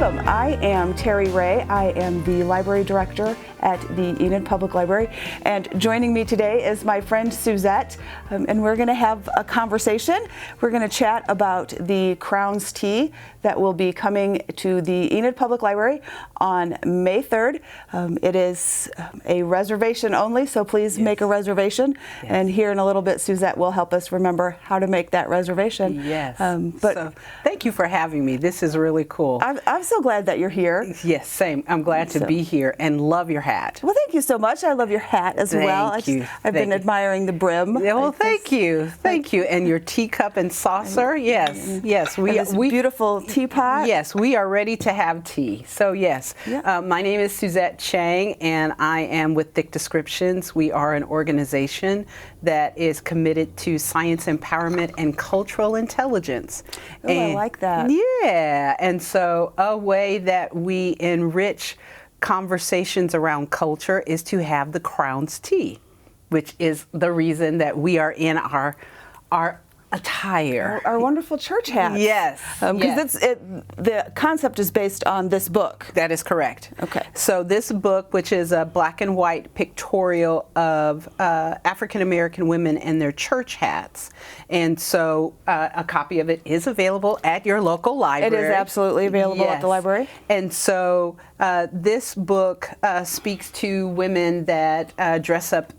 Welcome. I am Theri Ray. I am the library director at the Enid Public Library, and joining me today is my friend Suzette, and we're going to have a conversation. We're going to chat about the Crown's Tea that will be coming to the Enid Public Library on May 3rd. It is a reservation only, so please make a reservation. And here in a little bit, Suzette will help us remember how to make that reservation. Yes. So thank you for having me. This is really cool. I'm so glad that you're here. Yes, same. I'm glad to be here and love your hat. Well, thank you so much. I love your hat as well. I've been admiring the brim. Yeah, well, thank you. Thank you. And your teacup and saucer. Yes, yes. We beautiful teapot. Yes, we are ready to have tea. So yes, my name is Suzette Chang, and I am with Thick Descriptions. We are an organization that is committed to science empowerment and cultural intelligence. Oh, I like that. Yeah, and so a way that we enrich conversations around culture is to have the Crown's Tea, which is the reason that we are in our attire. Our wonderful church hats. Yes. Because the concept is based on this book. That is correct. Okay. So this book, which is a black and white pictorial of African American women and their church hats. And so a copy of it is available at your local library. It is absolutely available at the library. And so this book speaks to women that dress up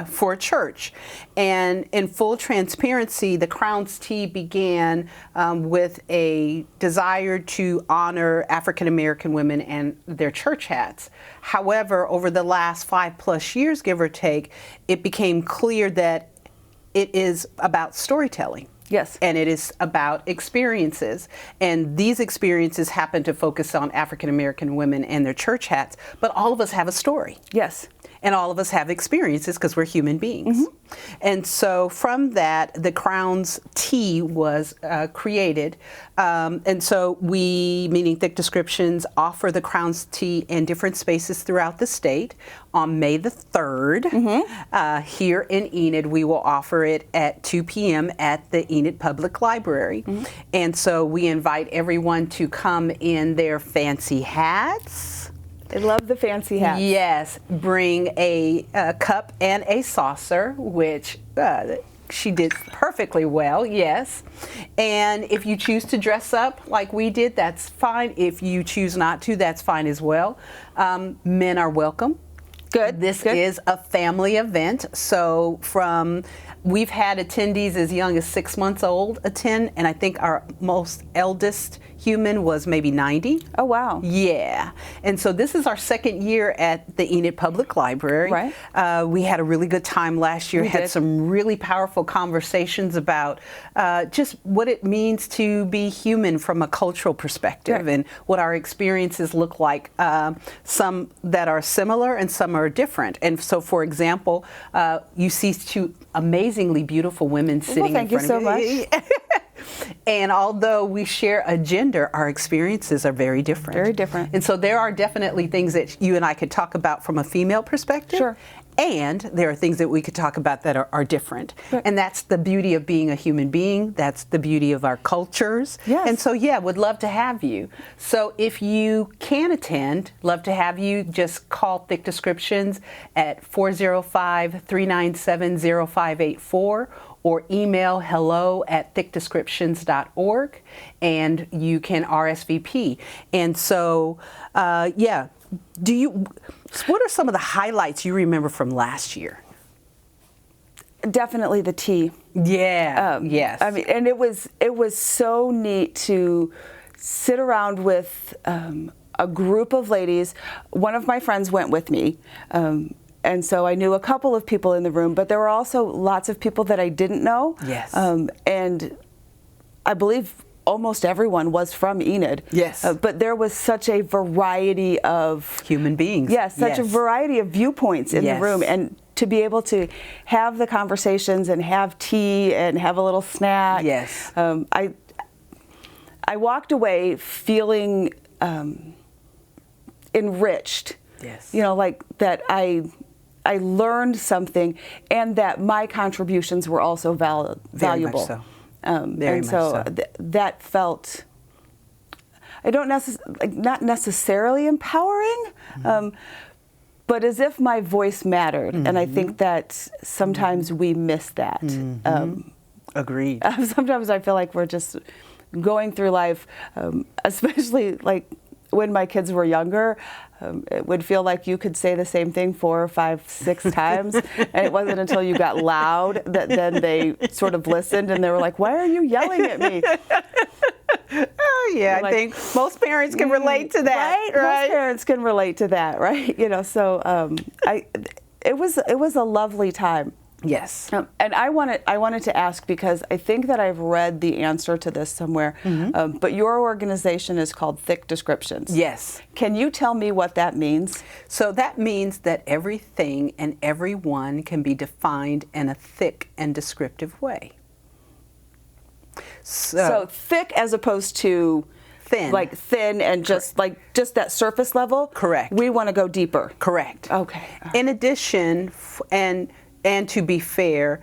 for church. And in full transparency, the Crown's Tea began with a desire to honor African American women and their church hats. However, over the last 5+ years, give or take, it became clear that it is about storytelling. Yes. And it is about experiences. And these experiences happen to focus on African American women and their church hats, but all of us have a story. Yes. And all of us have experiences because we're human beings. Mm-hmm. And so from that, the Crown's Tea was created. And so we, meaning Thick Descriptions, offer the Crown's Tea in different spaces throughout the state. On May the 3rd, here in Enid, we will offer it at 2 p.m. at the Enid Public Library. Mm-hmm. And so we invite everyone to come in their fancy hats. I love the fancy hats. Yes, bring a cup and a saucer, which she did perfectly well, yes. And if you choose to dress up like we did, that's fine. If you choose not to, that's fine as well. Men are welcome. Good. This is a family event, so we've had attendees as young as 6 months old attend, and I think our most eldest human was maybe 90. Oh, wow. Yeah. And so this is our second year at the Enid Public Library. Right. We had a really good time last year, had some really powerful conversations about just what it means to be human from a cultural perspective and what our experiences look like, some that are similar and some are different. And so, for example, you see two amazingly beautiful women sitting in front of you. Thank you so much. And although we share a gender, our experiences are very different. Very different. And so there are definitely things that you and I could talk about from a female perspective. Sure. And there are things that we could talk about that are different. Right. And that's the beauty of being a human being. That's the beauty of our cultures. Yes. And so, would love to have you. So if you can attend, love to have you. Just call Thick Descriptions at 405-397-0584 or email hello@thickdescriptions.org, and you can RSVP. And so, what are some of the highlights you remember from last year? Definitely the tea. Yeah. Yes. I mean, and it was so neat to sit around with a group of ladies. One of my friends went with me. And so I knew a couple of people in the room, but there were also lots of people that I didn't know. Yes. And I believe almost everyone was from Enid. Yes. But there was such a variety of human beings. Yes, such a variety of viewpoints in the room. And to be able to have the conversations and have tea and have a little snack. Yes. I walked away feeling enriched. Yes. You know, like that I learned something, and that my contributions were also valuable. Very much so. That felt not necessarily empowering, but as if my voice mattered. And I think that sometimes we miss that. Agreed. Sometimes I feel like we're just going through life, especially like when my kids were younger, it would feel like you could say the same thing 4 or 5, 6 times, and it wasn't until you got loud that then they sort of listened and they were like, "Why are you yelling at me?" Oh yeah, I think most parents can relate to that. Right? Most parents can relate to that, right? So it was a lovely time. Yes. And I wanted to ask, because I think that I've read the answer to this somewhere, but your organization is called Thick Descriptions. Yes. Can you tell me what that means? So that means that everything and everyone can be defined in a thick and descriptive way. So thick as opposed to thin. Like thin and just that surface level? Correct. We want to go deeper. Correct. Okay. In addition, and to be fair,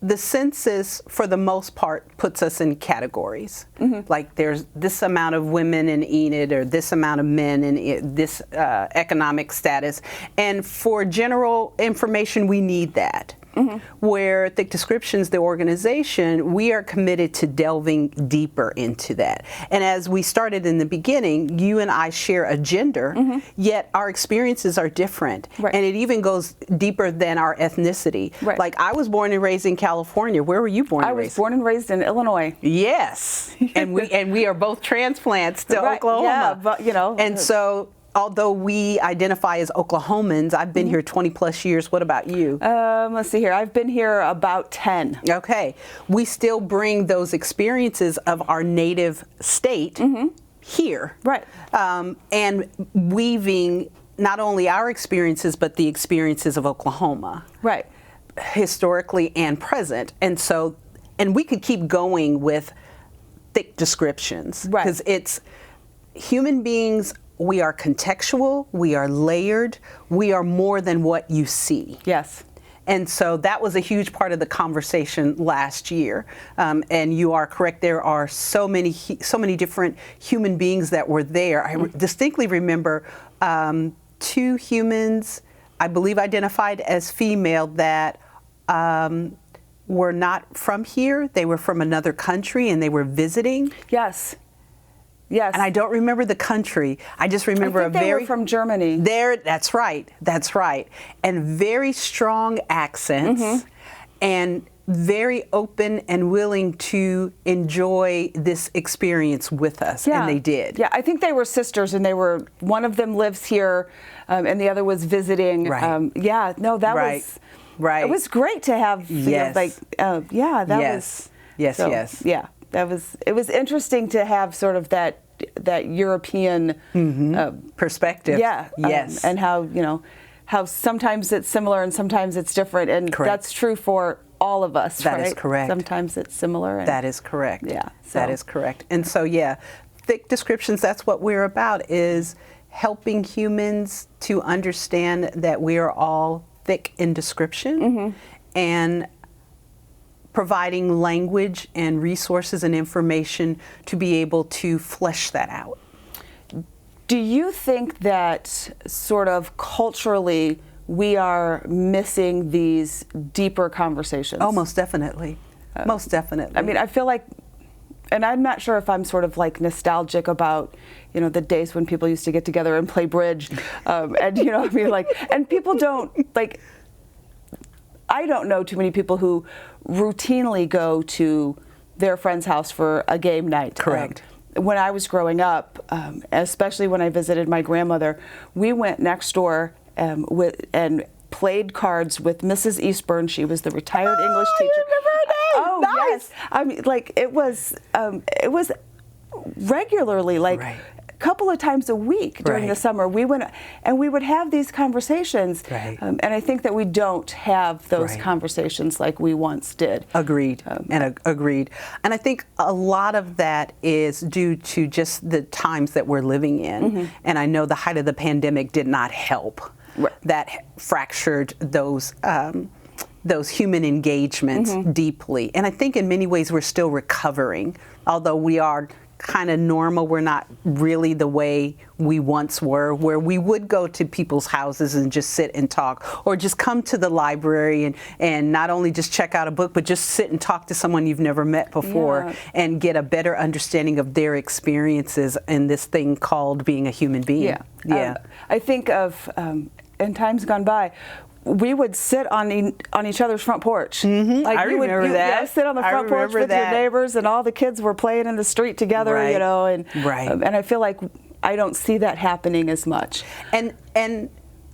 the census, for the most part, puts us in categories. Like there's this amount of women in Enid, or this amount of men in this economic status. And for general information, we need that. Where Thick Descriptions, the organization, we are committed to delving deeper into that. And as we started in the beginning, you and I share a gender, yet our experiences are different. Right. And it even goes deeper than our ethnicity. Right. Like I was born and raised in California. Where were you born and raised? I was born and raised in Illinois. Yes. and we are both transplants to Oklahoma. Yeah, but And so although we identify as Oklahomans, I've been here 20 plus years. What about you? Let's see here. I've been here about 10. Okay. We still bring those experiences of our native state here. Right. And weaving not only our experiences, but the experiences of Oklahoma. Right. Historically and present. And so, and we could keep going with thick descriptions. Right. Because it's human beings. We are contextual, we are layered, we are more than what you see. Yes. And so that was a huge part of the conversation last year. And you are correct, there are so many different human beings that were there. I distinctly remember 2 humans, I believe identified as female, that were not from here. They were from another country and they were visiting. Yes. Yes. And I don't remember the country. I just remember I think they were from Germany. That's right. That's right. And very strong accents and very open and willing to enjoy this experience with us. Yeah. And they did. Yeah, I think they were sisters, and one of them lives here and the other was visiting. Right. Was right. It was great to have Yes. Yeah, it was interesting to have sort of that European perspective. Yeah. Yes. And how sometimes it's similar and sometimes it's different, and that's true for all of us. That right? is correct. Sometimes it's similar. That is correct. Yeah. That is correct. And so Thick Descriptions, that's what we're about, is helping humans to understand that we are all thick in description and providing language and resources and information to be able to flesh that out. Do you think that sort of culturally we are missing these deeper conversations? Oh, most definitely. Most definitely. I mean, I feel like, and I'm not sure if I'm sort of like nostalgic about, the days when people used to get together and play bridge, and and people don't I don't know too many people who routinely go to their friend's house for a game night. Correct. When I was growing up, especially when I visited my grandmother, we went next door and played cards with Mrs. Eastburn. She was the retired English teacher. I remember her name. Oh, Nice. yes. I mean, it was regularly, Right. couple of times a week during the summer. We went and we would have these conversations, Right. And I think that we don't have those conversations like we once did. Agreed. Agreed. And I think a lot of that is due to just the times that we're living in. And I know the height of the pandemic did not help. Right. That fractured those human engagements deeply. And I think in many ways we're still recovering, although we are kind of normal. We're not really the way we once were, where we would go to people's houses and just sit and talk, or just come to the library and not only just check out a book, but just sit and talk to someone you've never met before and get a better understanding of their experiences in this thing called being a human being. I think of in times gone by, we would sit on each other's front porch. Like I remember that. Yeah, sit on the front porch with your neighbors, and all the kids were playing in the street together. You know, and and I feel like I don't see that happening as much. And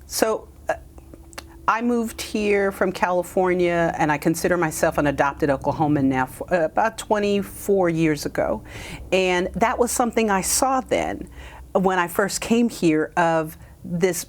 so I moved here from California, and I consider myself an adopted Oklahoman now, for, about 24 years ago, and that was something I saw then when I first came here, of this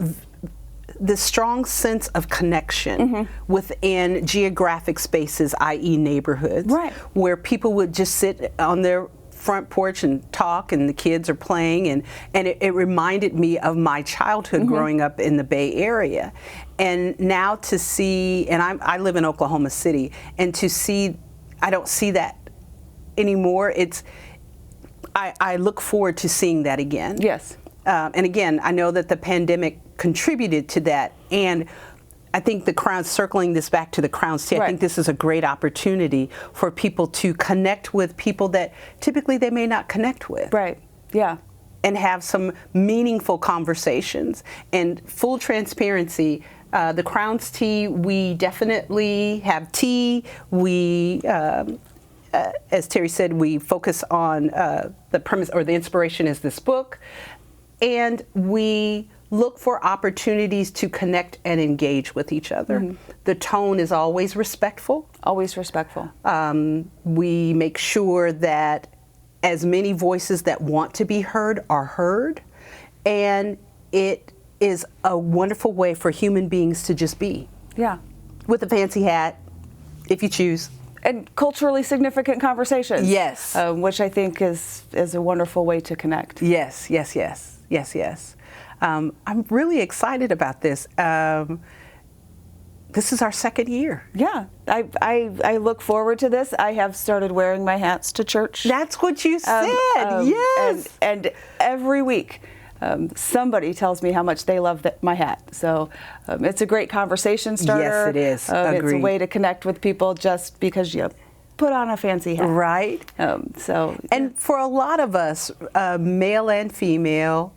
strong sense of connection within geographic spaces, i.e. neighborhoods, where people would just sit on their front porch and talk, and the kids are playing, and it reminded me of my childhood growing up in the Bay Area. And now to see, and I live in Oklahoma City, and to see, I don't see that anymore. I look forward to seeing that again. Yes. And again, I know that the pandemic contributed to that, and I think the Crown, circling this back to the Crown's Tea, I think this is a great opportunity for people to connect with people that typically they may not connect with. And have some meaningful conversations. And full transparency, the Crown's Tea, we definitely have tea. We, as Theri said, we focus on the premise, or the inspiration is this book. And we look for opportunities to connect and engage with each other. The tone is always respectful. Always respectful. We make sure that as many voices that want to be heard are heard. And it is a wonderful way for human beings to just be. With a fancy hat, if you choose. And culturally significant conversations. Yes. Which I think is a wonderful way to connect. Yes. I'm really excited about this. This is our second year. I look forward to this. I have started wearing my hats to church. That's what you said. Yes. And every week, somebody tells me how much they love my hat. So it's a great conversation starter. Yes, it is. It's a way to connect with people just because you put on a fancy hat. Right. And for a lot of us, male and female,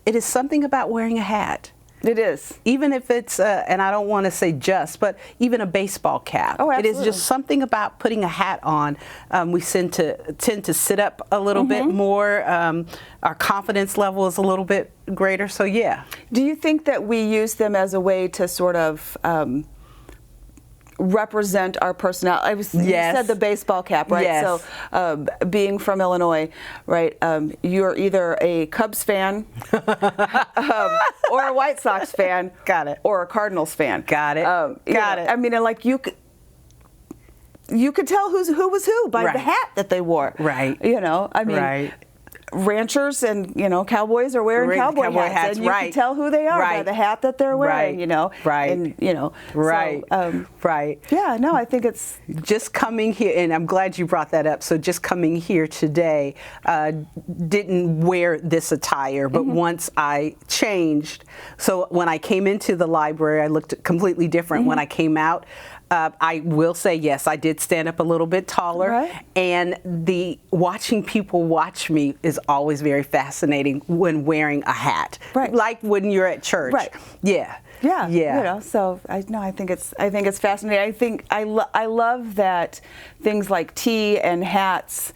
it is something about wearing a hat. It is. Even if it's, and I don't want to say just, but even a baseball cap. Oh, absolutely. It is just something about putting a hat on. We tend to sit up a little bit more. Our confidence level is a little bit greater. So, yeah. Do you think that we use them as a way to sort of represent our personality? You said the baseball cap, right? Yes. So being from Illinois, right, you're either a Cubs fan or a White Sox fan. Got it. Or a Cardinals fan. Got it. Got it. I mean, like you could tell who was who by the hat that they wore. Right. You know, I mean, ranchers and cowboys are wearing cowboy hats, and you can tell who they are by the hat that they're wearing. And yeah, no, I think it's just coming here, and I'm glad you brought that up. So just coming here today, didn't wear this attire, but once I changed, so when I came into the library, I looked completely different. When I came out, I will say, yes, I did stand up a little bit taller, and watching people watch me is always very fascinating when wearing a hat, like when you're at church. Yeah. So I think it's fascinating. I love that things like tea and hats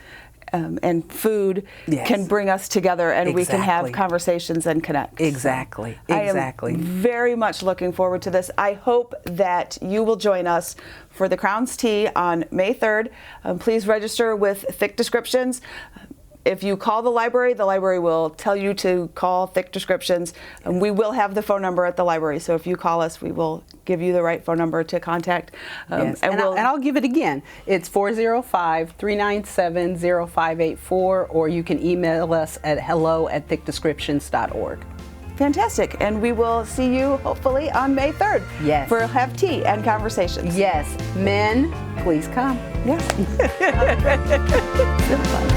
and food can bring us together, and we can have conversations and connect. Exactly. I am very much looking forward to this. I hope that you will join us for the Crown's Tea on May 3rd. Please register with Thick Descriptions. If you call the library will tell you to call Thick Descriptions. We will have the phone number at the library, so if you call us, we will give you the right phone number to contact. And I'll give it again. It's 405-397-0584, or you can email us at hello@thickdescriptions.org. Fantastic. And we will see you hopefully on May 3rd for Have Tea and Conversations. Yes. Men, please come. Yes. So fun.